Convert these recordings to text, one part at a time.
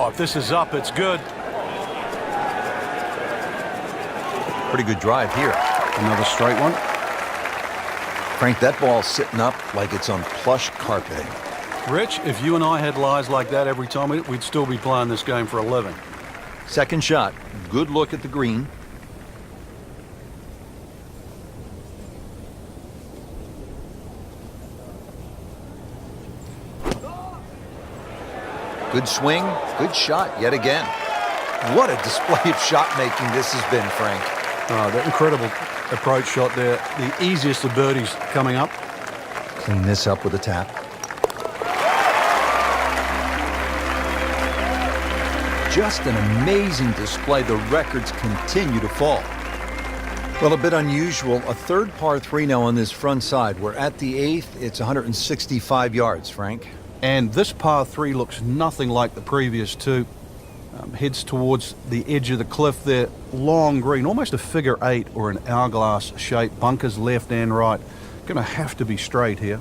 if this is up, it's good. Pretty good drive here. Another straight one. Frank, that ball's sitting up like it's on plush carpeting. Rich, if you and I had lies like that every time, we'd still be playing this game for a living. Second shot. Good look at the green. Good swing, good shot yet again. What a display of shot making this has been, Frank. That incredible approach shot there. The easiest of birdies coming up. Clean this up with a tap. Just an amazing display. The records continue to fall. Well, a bit unusual. A third par 3 now on this front side. We're at the 8th. It's 165 yards, Frank. And this par 3 looks nothing like the previous two. Heads towards the edge of the cliff there. Long green, almost a figure 8 or an hourglass shape. Bunkers left and right. Going to have to be straight here.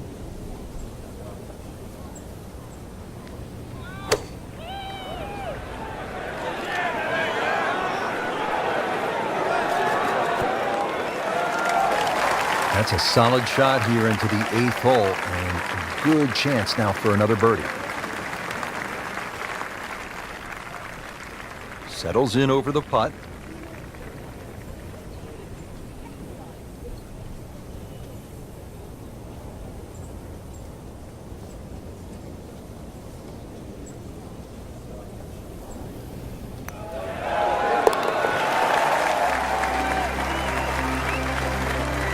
That's a solid shot here into the 8th hole, and a good chance now for another birdie. Settles in over the putt.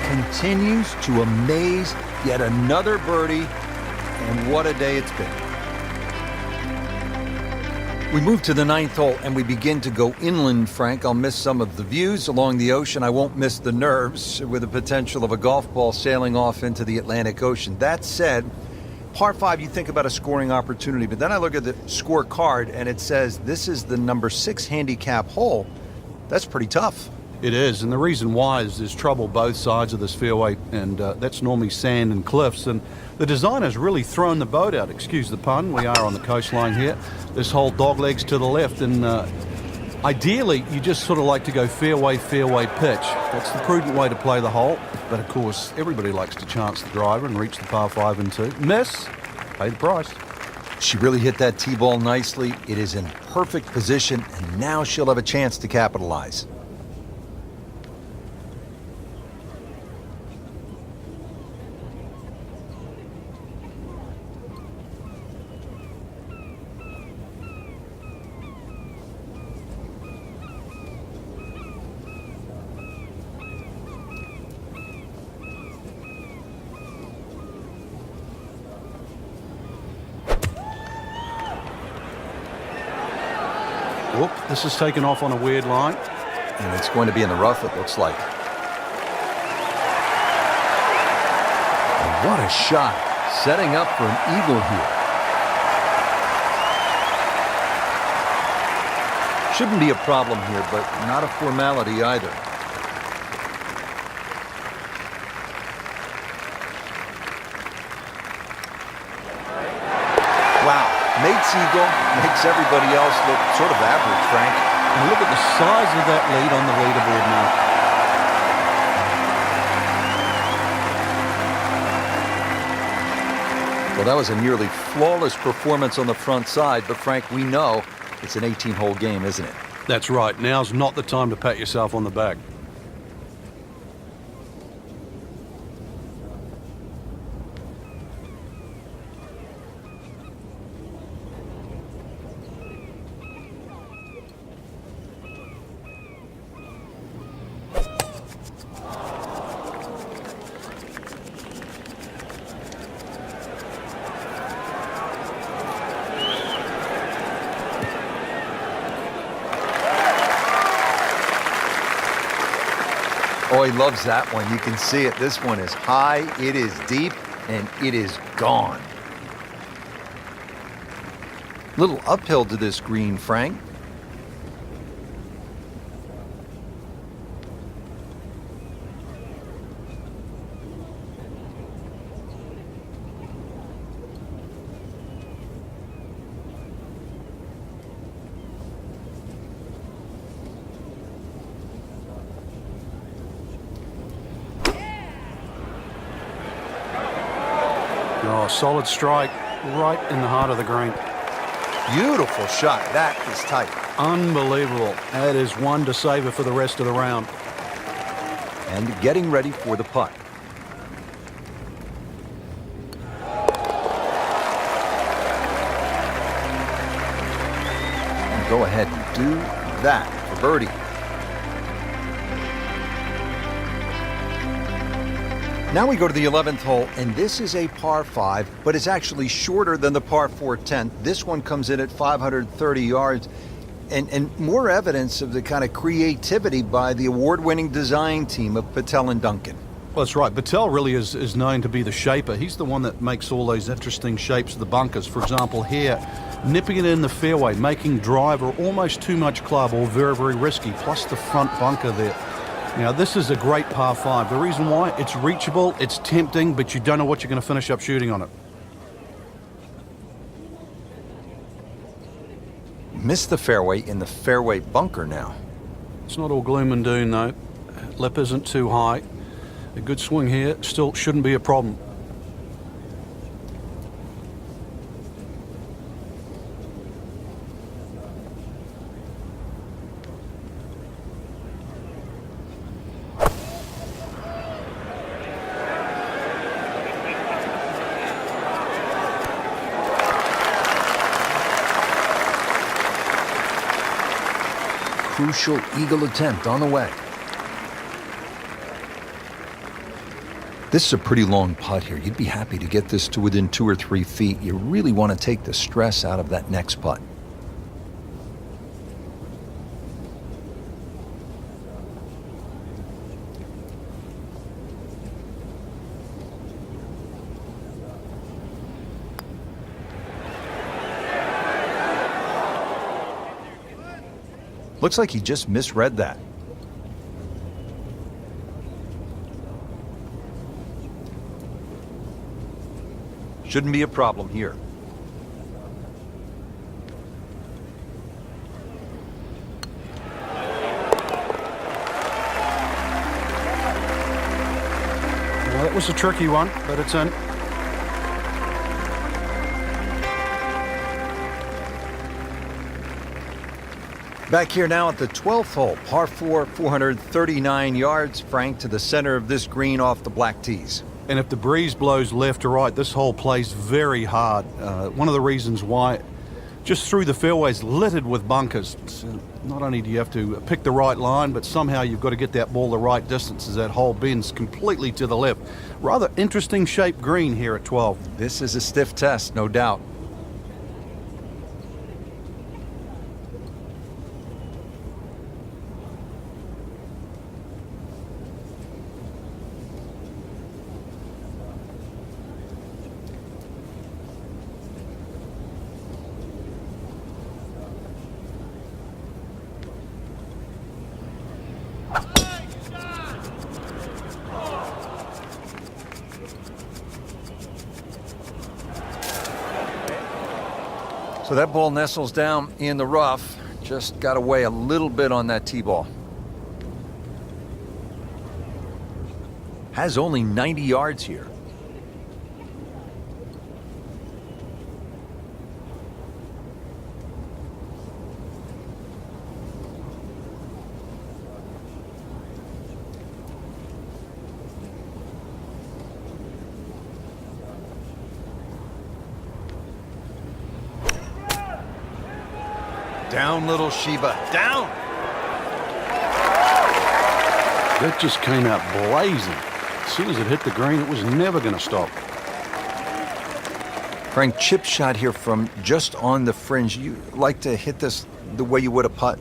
Continues to amaze. Yet another birdie, and what a day it's been. We move to the 9th hole and we begin to go inland, Frank. I'll miss some of the views along the ocean. I won't miss the nerves with the potential of a golf ball sailing off into the Atlantic Ocean. That said, par 5, you think about a scoring opportunity, but then I look at the scorecard and it says this is the number 6 handicap hole. That's pretty tough. It is, and the reason why is there's trouble both sides of this fairway, and that's normally sand and cliffs, and the designer's really thrown the boat out, excuse the pun. We are on the coastline here. This whole dog legs to the left, and ideally you just sort of like to go fairway, fairway pitch. That's the prudent way to play the hole, but of course everybody likes to chance the driver and reach the par 5 and 2. Miss, pay the price. She really hit that tee ball nicely. It is in perfect position, and now she'll have a chance to capitalize. Whoop, this is taken off on a weird line. And it's going to be in the rough, it looks like. And what a shot. Setting up for an eagle here. Shouldn't be a problem here, but not a formality either. Wow. Nate's eagle makes everybody else look sort of average, Frank. And look at the size of that lead on the leaderboard now. Well, that was a nearly flawless performance on the front side, but Frank, we know it's an 18-hole game, isn't it? That's right. Now's not the time to pat yourself on the back. Oh, he loves that one. You can see it. This one is high, it is deep, and it is gone. Little uphill to this green, Frank. Oh, solid strike right in the heart of the green. Beautiful shot. That is tight. Unbelievable. That is one to savor for the rest of the round. And getting ready for the putt. And go ahead and do that for birdie. Now we go to the 11th hole, and this is a par 5, but it's actually shorter than the par 4 10th. This one comes in at 530 yards, and more evidence of the kind of creativity by the award-winning design team of Patel and Duncan. Well, that's right. Patel really is known to be the shaper. He's the one that makes all those interesting shapes of the bunkers. For example, here, nipping it in the fairway, making driver almost too much club or very, very risky, plus the front bunker there. Now, this is a great par 5. The reason why, it's reachable, it's tempting, but you don't know what you're going to finish up shooting on it. Missed the fairway in the fairway bunker now. It's not all gloom and doom, though. Lip isn't too high. A good swing here still shouldn't be a problem. Crucial eagle attempt on the way. This is a pretty long putt here. You'd be happy to get this to within 2 or 3 feet. You really want to take the stress out of that next putt. Looks like he just misread that. Shouldn't be a problem here. Well, that was a tricky one, but it's in. Back here now at the 12th hole, par 4, 439 yards, Frank, to the center of this green off the black tees. And if the breeze blows left or right, this hole plays very hard. One of the reasons why, just through the fairways littered with bunkers. So not only do you have to pick the right line, but somehow you've got to get that ball the right distance as that hole bends completely to the left. Rather interesting shaped green here at 12. This is a stiff test, no doubt. So that ball nestles down in the rough. Just got to weigh a little bit on that tee ball. Has only 90 yards here. Down, little Sheba, down! That just came out blazing. As soon as it hit the green, it was never going to stop. Frank, chip shot here from just on the fringe. You like to hit this the way you would a putt?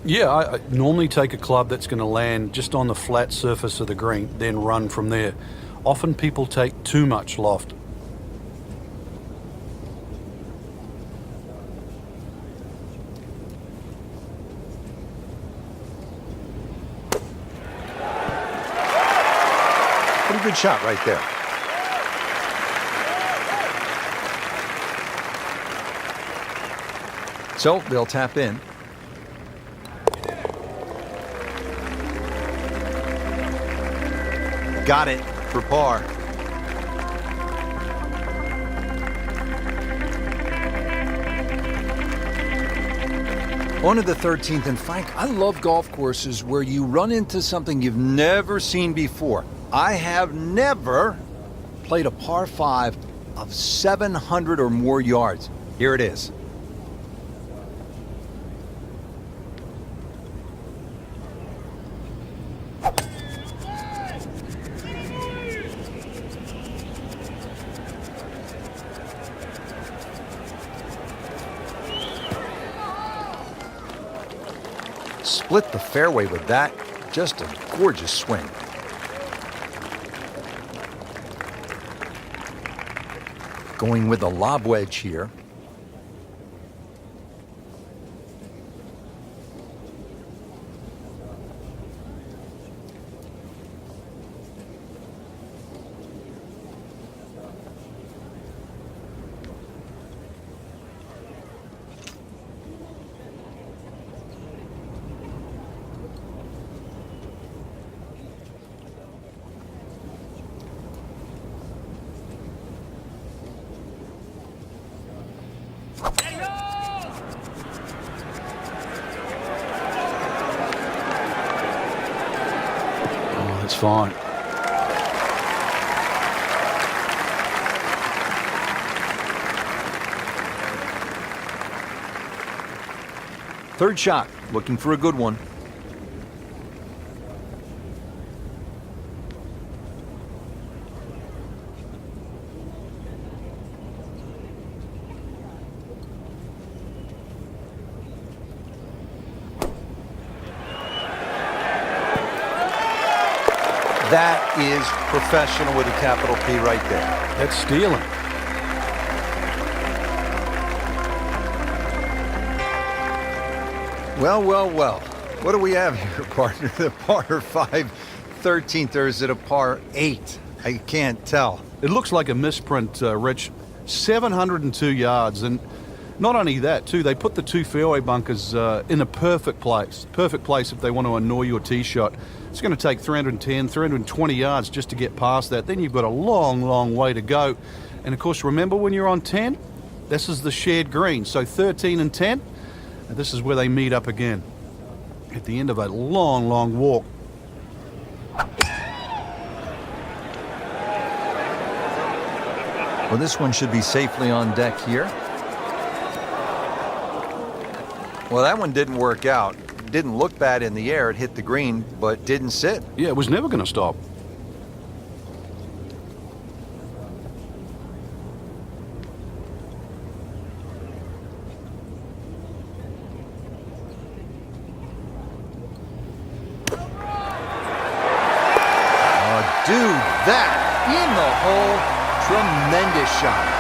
Yeah, I normally take a club that's going to land just on the flat surface of the green, then run from there. Often people take too much loft. Pretty good shot right there. So they'll tap in. Got it for par. On to the 13th, and Frank, I love golf courses where you run into something you've never seen before. I have never played a par 5 of 700 or more yards. Here it is. Split the fairway with that. Just a gorgeous swing. Going with a lob wedge here. It's fine. Third shot, looking for a good one. That is professional with a capital P right there. That's stealing. Well, well, well. What do we have here, partner? The par 5 13th, or is it a par 8? I can't tell. It looks like a misprint, Rich. 702 yards, and not only that, too, they put the two fairway bunkers in a perfect place. Perfect place if they want to annoy your tee shot. It's going to take 310, 320 yards just to get past that. Then you've got a long, long way to go. And, of course, remember when you're on 10? This is the shared green. So 13 and 10, and this is where they meet up again at the end of a long, long walk. Well, this one should be safely on deck here. Well, that one didn't work out. Didn't look bad in the air. It hit the green, but didn't sit. Yeah, it was never going to stop. Oh, dude, that in the hole. Tremendous shot.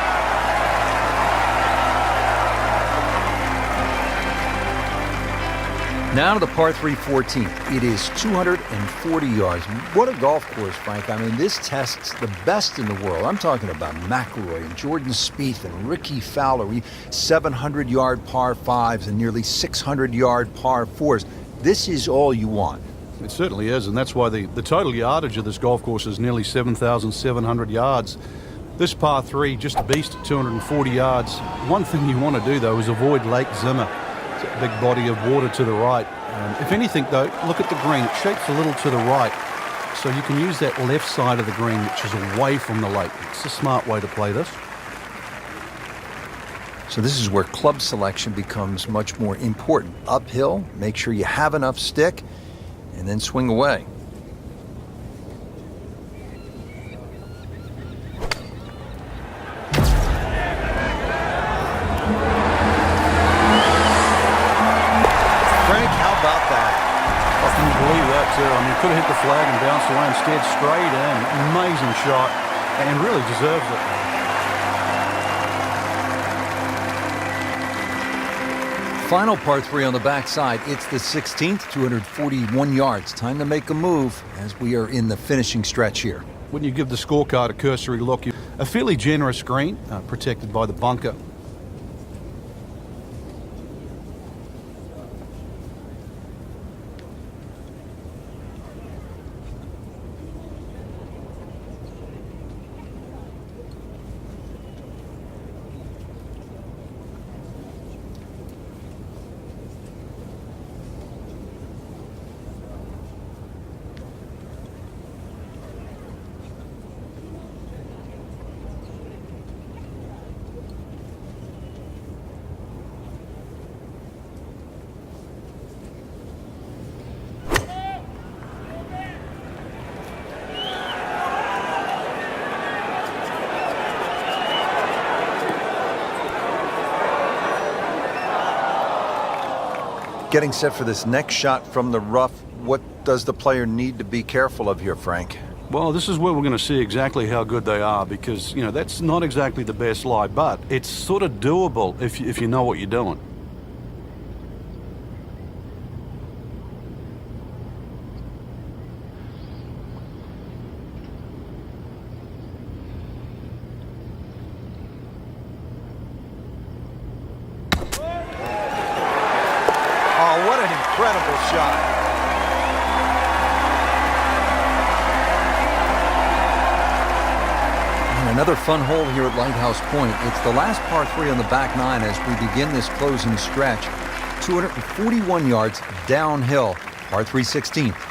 Now to the par 3 14th. It is 240 yards. What a golf course, Frank. I mean, this tests the best in the world. I'm talking about McIlroy and Jordan Spieth and Ricky Fowler. 700-yard par 5s and nearly 600-yard par 4s. This is all you want. It certainly is, and that's why the total yardage of this golf course is nearly 7,700 yards. This par 3, just a beast at 240 yards. One thing you want to do, though, is avoid Lake Zimmer. It's a big body of water to the right. If anything, though, look at the green. It shapes a little to the right, so you can use that left side of the green, which is away from the lake. It's a smart way to play this. So this is where club selection becomes much more important. Uphill, make sure you have enough stick, and then swing away. Frank, how about that? I can believe that, too. I mean, could have hit the flag and bounced away, instead straight in. Amazing shot, and really deserves it. Final par 3 on the backside. It's the 16th, 241 yards. Time to make a move as we are in the finishing stretch here. When you give the scorecard a cursory look, a fairly generous green, protected by the bunker. Getting set for this next shot from the rough, what does the player need to be careful of here, Frank? Well, this is where we're going to see exactly how good they are because, you know, that's not exactly the best lie, but it's sort of doable if you know what you're doing. Oh, what an incredible shot. Another fun hole here at Lighthouse Point. It's the last par 3 on the back 9 as we begin this closing stretch. 241 yards downhill, par 3 16th.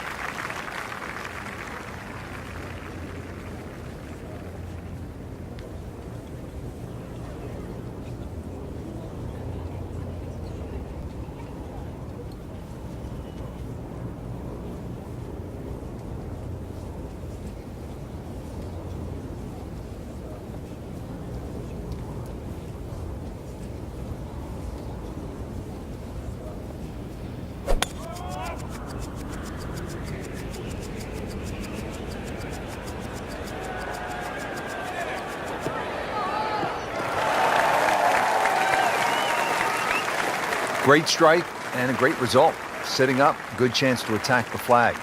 Great strike and a great result. Sitting up, good chance to attack the flag.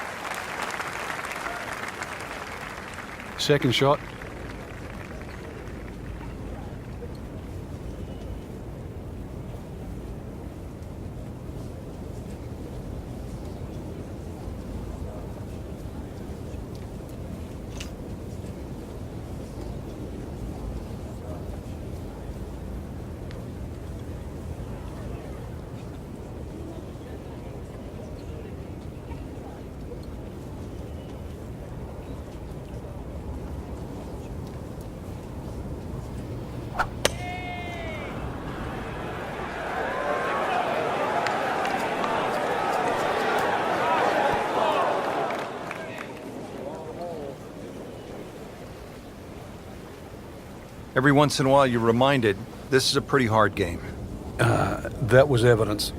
Second shot. Every once in a while, you're reminded this is a pretty hard game. That was evidence.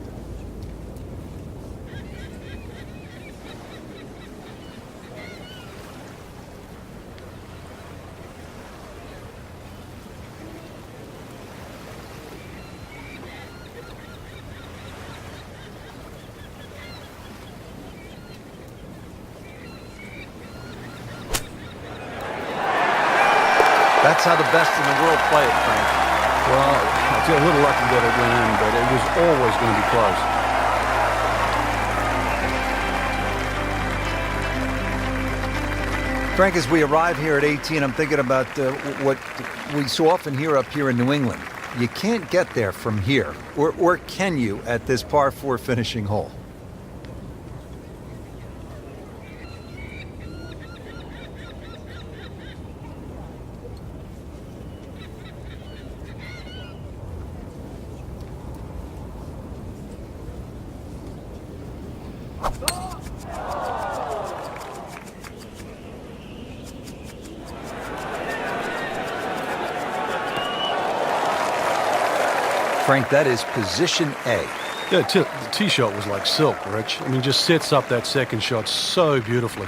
That's how the best in the world play it, Frank. Well, I feel a little lucky that it went in, but it was always going to be close. Frank, as we arrive here at 18, I'm thinking about what we so often hear up here in New England. You can't get there from here, or can you at this par 4 finishing hole? Frank, that is position A. Yeah, the tee shot was like silk, Rich. I mean, just sets up that second shot so beautifully.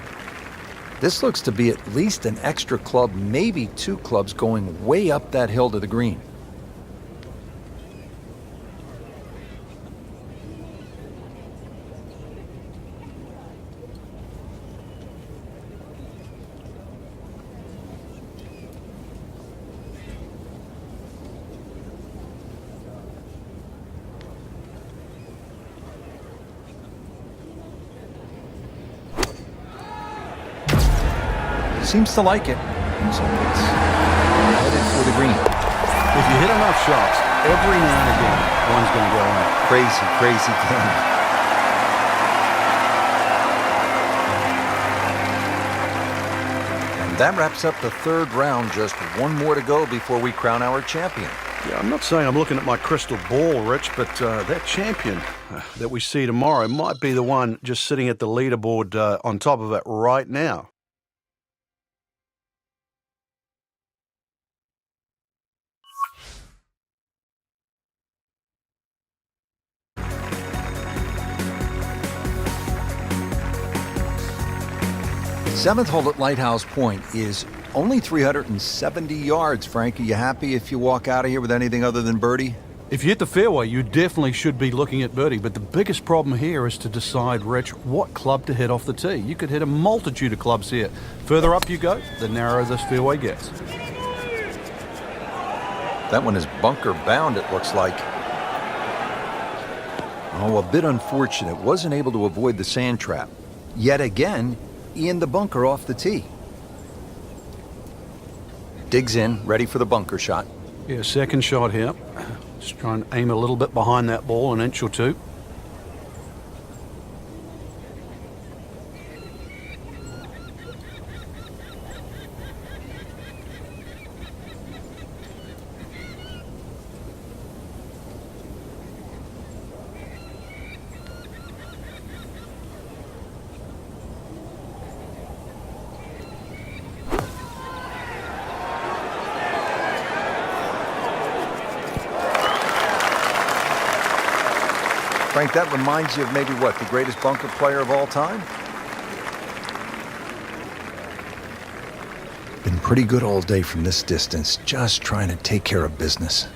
This looks to be at least an extra club, maybe 2 clubs going way up that hill to the green. Seems to like it. So it's headed for the green. If you hit enough shots, every now and again, one's going to go in. Crazy, crazy game. And that wraps up the 3rd round. Just one more to go before we crown our champion. Yeah, I'm not saying I'm looking at my crystal ball, Rich, but that champion that we see tomorrow might be the one just sitting at the leaderboard on top of it right now. Seventh hole at Lighthouse Point is only 370 yards, Frank. Are you happy if you walk out of here with anything other than birdie? If you hit the fairway, you definitely should be looking at birdie, but the biggest problem here is to decide, Rich, what club to hit off the tee. You could hit a multitude of clubs here. Further up you go, the narrower this fairway gets. That one is bunker bound, it looks like. Oh, a bit unfortunate. Wasn't able to avoid the sand trap. Yet again, in the bunker off the tee. Digs in, ready for the bunker shot. Yeah, second shot here. Just try and aim a little bit behind that ball, an inch or two. Frank, that reminds you of maybe what, the greatest bunker player of all time? Been pretty good all day from this distance, just trying to take care of business.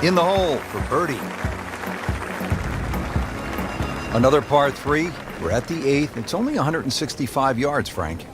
In the hole for birdie. Another par three. We're at the eighth. It's only 165 yards, Frank.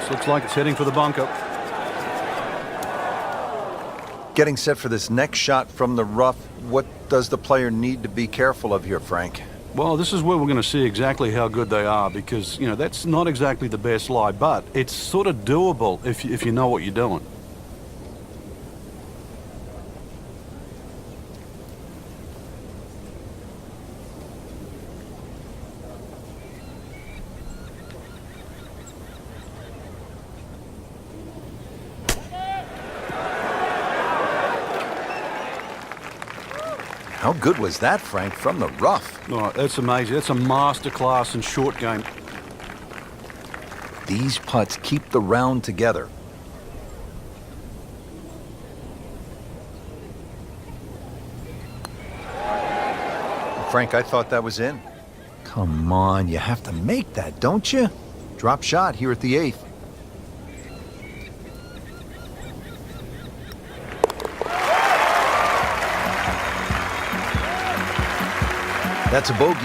Looks like it's heading for the bunker. Getting set for this next shot from the rough. What does the player need to be careful of here, Frank? Well, this is where we're going to see exactly how good they are because, you know, that's not exactly the best lie, but it's sort of doable if you know what you're doing. How good was that, Frank, from the rough? Oh, that's amazing. That's a masterclass in short game. These putts keep the round together. Frank, I thought that was in. Come on, you have to make that, don't you? Drop shot here at the eighth. That's a bogey,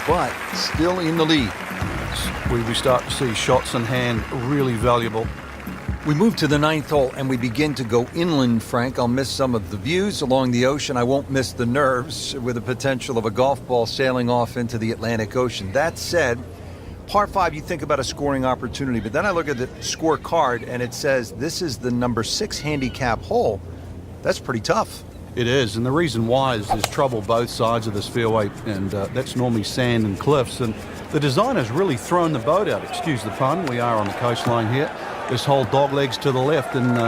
but still in the lead. We start to see shots in hand really valuable. We move to the ninth hole and we begin to go inland, Frank. I'll miss some of the views along the ocean. I won't miss the nerves with the potential of a golf ball sailing off into the Atlantic Ocean. That said, par five, you think about a scoring opportunity, but then I look at the scorecard and it says this is the number 6 handicap hole. That's pretty tough. It is, and the reason why is there's trouble both sides of this fairway, and that's normally sand and cliffs, and the designer's really thrown the boat out, excuse the pun. We are on the coastline here. This whole dog legs to the left, and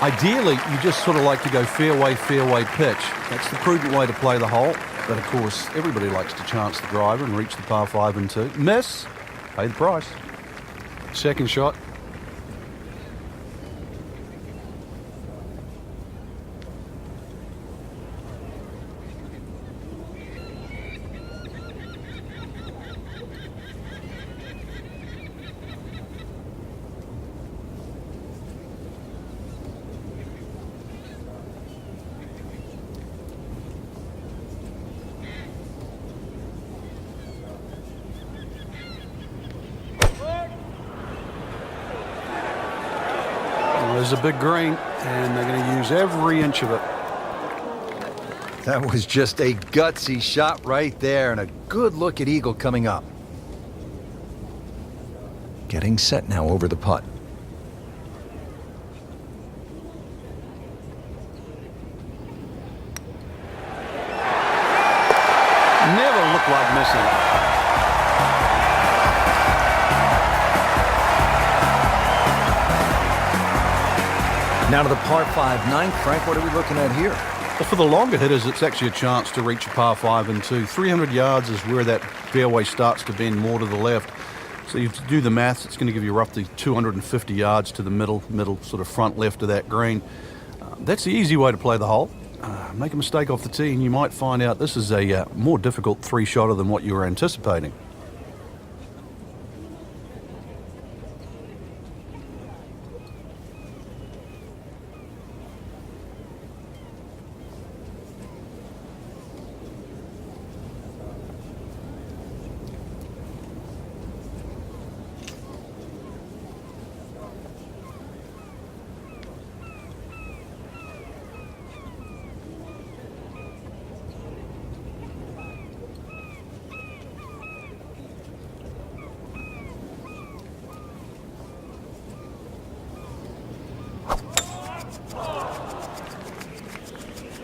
ideally you just sort of like to go fairway, fairway pitch. That's the prudent way to play the hole, but of course everybody likes to chance the driver and reach the par 5 and 2. Miss, pay the price. Second shot. There's a big green, and they're going to use every inch of it. That was just a gutsy shot right there, and a good look at eagle coming up. Getting set now over the putt. looked like missing. Now to the par 5 ninth. Frank, what are we looking at here? Well, for the longer hitters, it's actually a chance to reach a par 5 and 2. 300 yards is where that fairway starts to bend more to the left. So you do the maths, it's going to give you roughly 250 yards to the middle sort of front left of that green. That's the easy way to play the hole. Make a mistake off the tee and you might find out this is a more difficult three-shotter than what you were anticipating.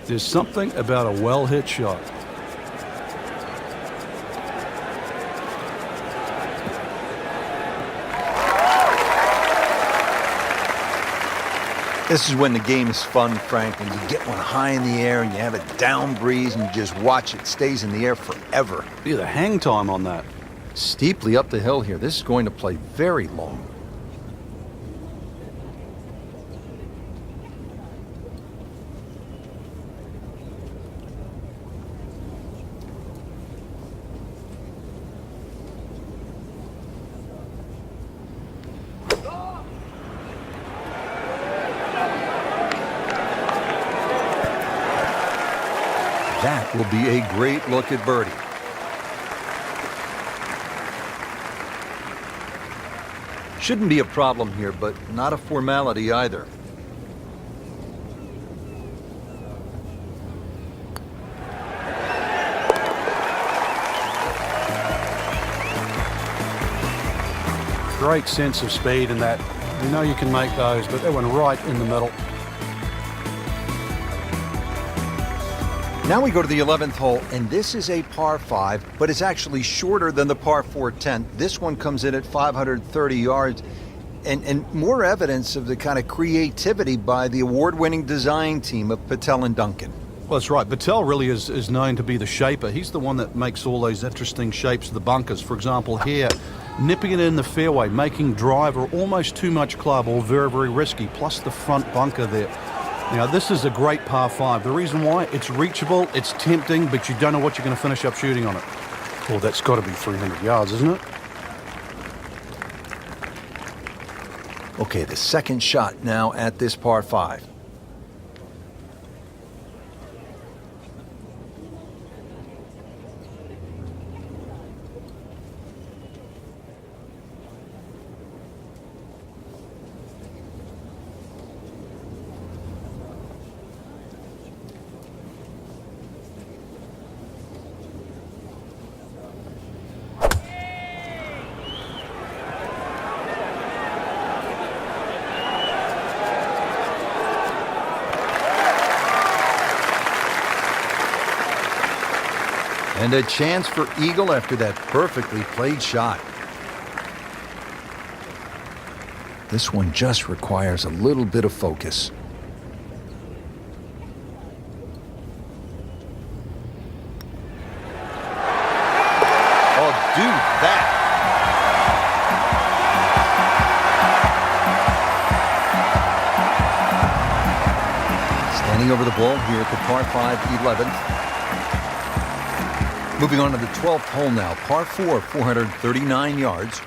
There's something about a well-hit shot. This is when the game is fun, Frank, when you get one high in the air and you have a down breeze and you just watch it stays in the air forever. Yeah, the hang time on that. Steeply up the hill here. This is going to play very long. That will be a great look at birdie. Shouldn't be a problem here, but not a formality either. Great sense of speed in that. You know you can make those, but they went right in the middle. Now we go to the 11th hole, and this is a par 5, but it's actually shorter than the par 4 10th. This one comes in at 530 yards, and more evidence of the kind of creativity by the award-winning design team of Patel and Duncan. Well, that's right. Patel really is known to be the shaper. He's the one that makes all those interesting shapes of the bunkers. For example, here, nipping it in the fairway, making driver almost too much club, or very, very risky, plus the front bunker there. Now, this is a great par 5. The reason why, it's reachable, it's tempting, but you don't know what you're going to finish up shooting on it. Well, that's got to be 300 yards, isn't it? Okay, the second shot now at this par 5. And a chance for eagle after that perfectly played shot. This one just requires a little bit of focus. Oh, dude, that. Standing over the ball here at the par 5 11th. Moving on to the 12th hole now, par 4, 439 yards.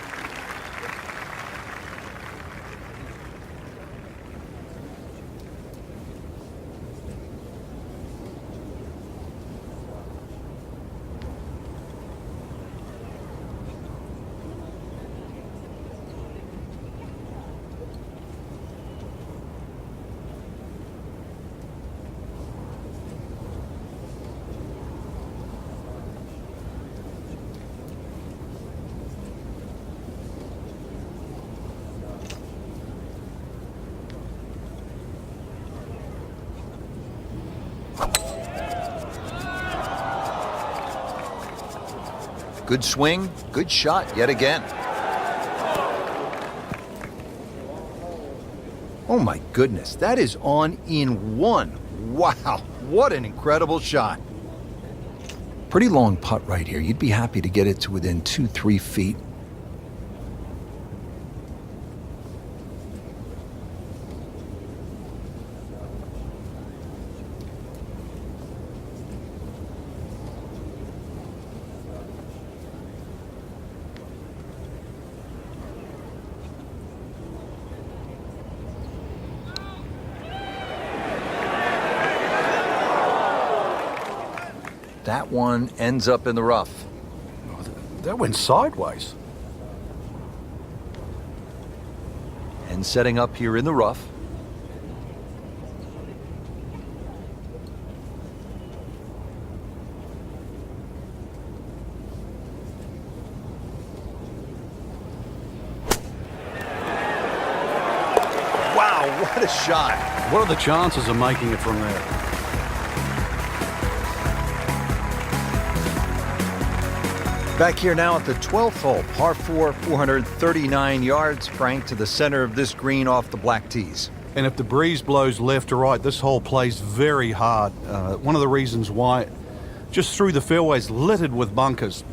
Good swing, good shot yet again. Oh my goodness, that is on in one. Wow, what an incredible shot. Pretty long putt right here. You'd be happy to get it to within 2-3 feet. That one ends up in the rough. That went sideways. And setting up here in the rough. Wow, what a shot. What are the chances of making it from there? Back here now at the 12th hole, par 4, 439 yards, Frank, to the center of this green off the black tees. And if the breeze blows left or right, this hole plays very hard. One of the reasons why, just through the fairways littered with bunkers.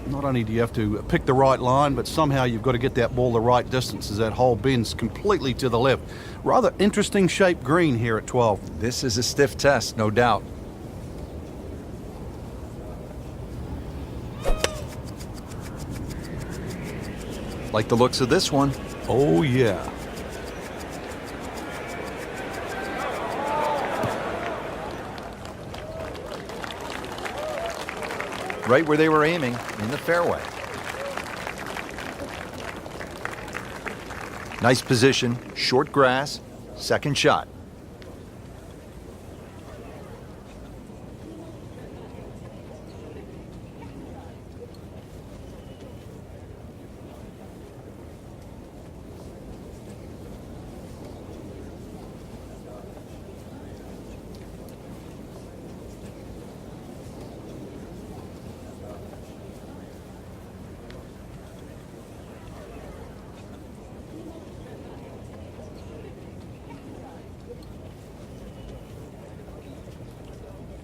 Not only do you have to pick the right line, but somehow you've got to get that ball the right distance as that hole bends completely to the left. Rather interesting shaped green here at 12. This is a stiff test, no doubt. Like the looks of this one. Oh, yeah. Right where they were aiming, in the fairway. Nice position, short grass, second shot.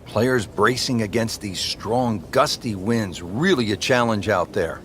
Players bracing against these strong, gusty winds. Really a challenge out there.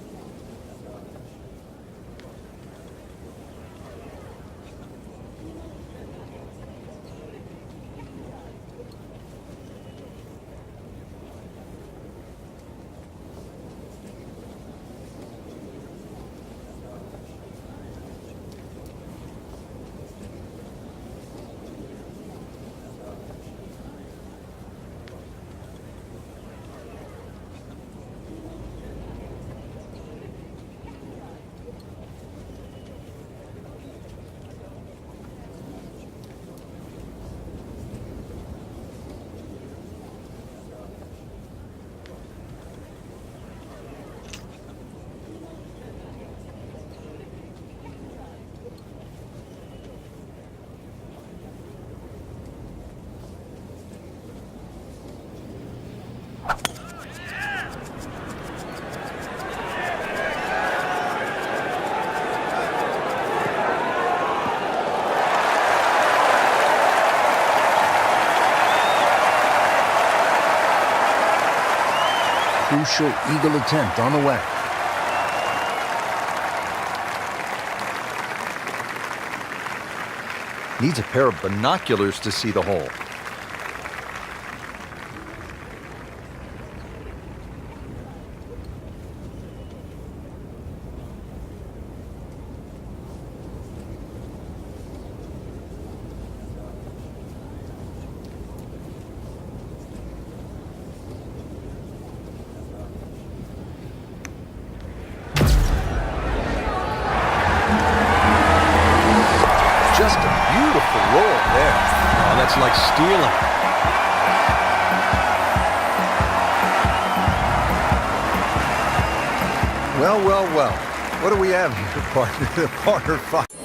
Crucial eagle attempt on the way. Needs a pair of binoculars to see the hole. Just a beautiful roll there. Oh, that's like stealing. Well, well, well. What do we have here, partner? Partner 5.